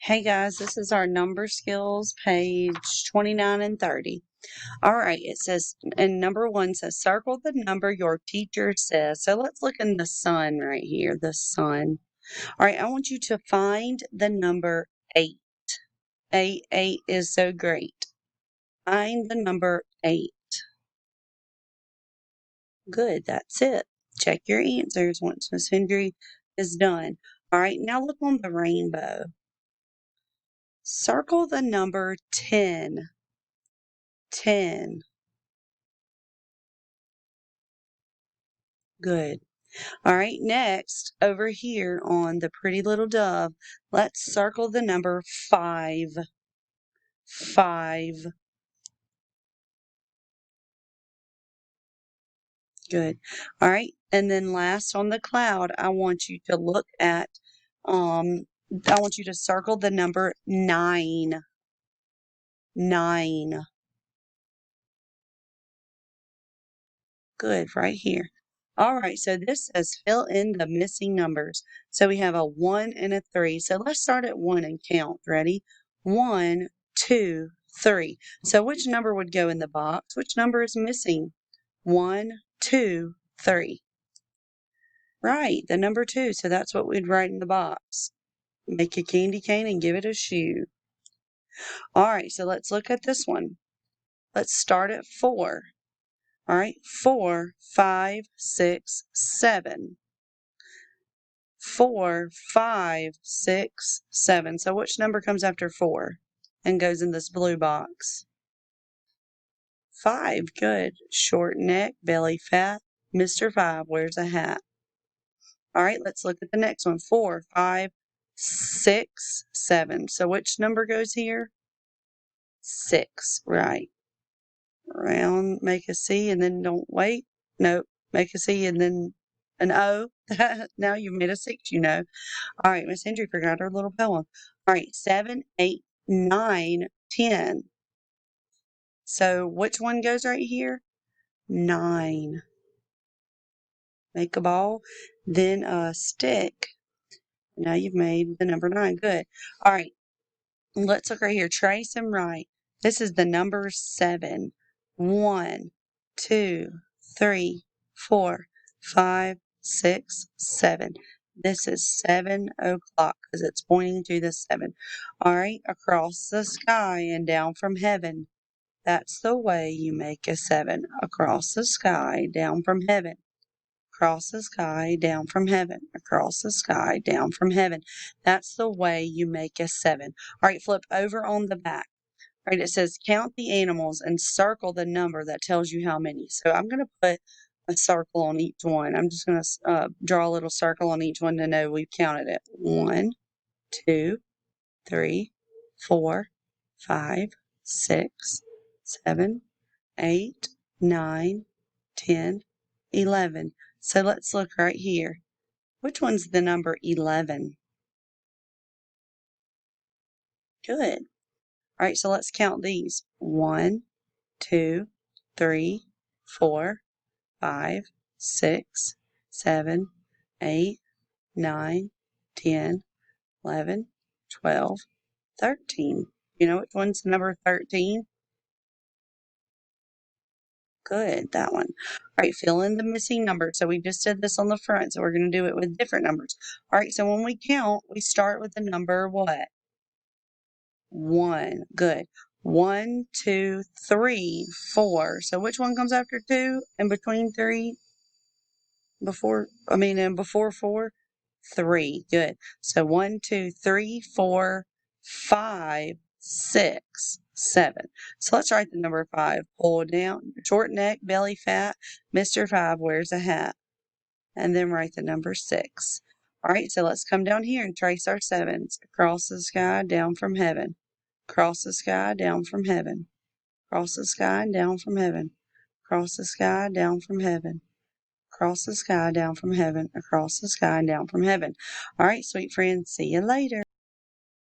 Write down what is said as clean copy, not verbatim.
Hey guys, this is our number skills, page 29 and 30. All right, it says, and number 1 says, circle the number your teacher says. So let's look in the sun right here, the sun. All right, I want you to find the number 8. 8 is so great. Find the number 8. Good, that's it. Check your answers once Miss Hendry is done. All right, now look on the rainbow. Circle the number 10. 10. Good. All right, next, over here on the pretty little dove, let's circle the number 5. 5. Good. All right, and then last on the cloud, I want you to look at, I want you to circle the number 9. 9. Good, right here. All right, so this says fill in the missing numbers. So we have a 1 and a 3. So let's start at 1 and count. Ready? 1, 2, 3. So which number would go in the box? Which number is missing? 1, 2, 3. Right, the number 2. So that's what we'd write in the box. Make a candy cane and give it a shoe. All right, so let's look at this one. Let's start at 4. All right, 4, 5, 6, 7. 4, 5, 6, 7. So which number comes after 4 and goes in this blue box? 5. Good. Short neck, belly fat. Mr. 5 wears a hat. All right, let's look at the next one. 4, 5, 6, 7. So which number goes here? 6. Right. Round, make a C, and then don't wait. Nope. Make a C and then an O. Now you've made a 6, you know. All right, Miss Hendry forgot her little poem. All right, 7, 8, 9, 10. So which one goes right here? 9. Make a ball, then a stick. Now you've made the number 9. Good. All right, let's look right here. Trace and write. This is the number 7. 1, 2, 3, 4, 5, 6, 7. This is 7 o'clock because it's pointing to the 7. All right, across the sky and down from heaven. That's the way you make a 7. Across the sky, down from heaven. Across the sky, down from heaven. Across the sky, down from heaven. That's the way you make a 7. All right, flip over on the back. All right, it says count the animals and circle the number that tells you how many. So I'm going to put a circle on each one. I'm just going to draw a little circle on each one to know we've counted it. 1, 2, 3, 4, 5, 6, 7, 8, 9, 10, 11. So let's look right here. Which one's the number 11? Good. All right, so let's count these. 1, 2, 3, 4, 5, 6, 7, 8, 9, 10, 11, 12, 13. You know which one's number 13? Good, that one. All right, fill in the missing number. So we just did this on the front, so we're going to do it with different numbers. All right, so when we count, we start with the number what? 1. Good. 1, 2, 3, 4. So which one comes after 2 and between 3? And before 4? 3. Good. So 1, 2, 3, 4, 5, 6, 7. So let's write the number 5. Pull down, short neck, belly fat. Mr. 5 wears a hat. And then write the number 6. All right, so let's come down here and trace our 7s. Across the sky, down from heaven. Across the sky, down from heaven. Across the sky, down from heaven. Across the sky, down from heaven. Across the sky, down from heaven. Across the sky, down from heaven. All right, sweet friends, see you later.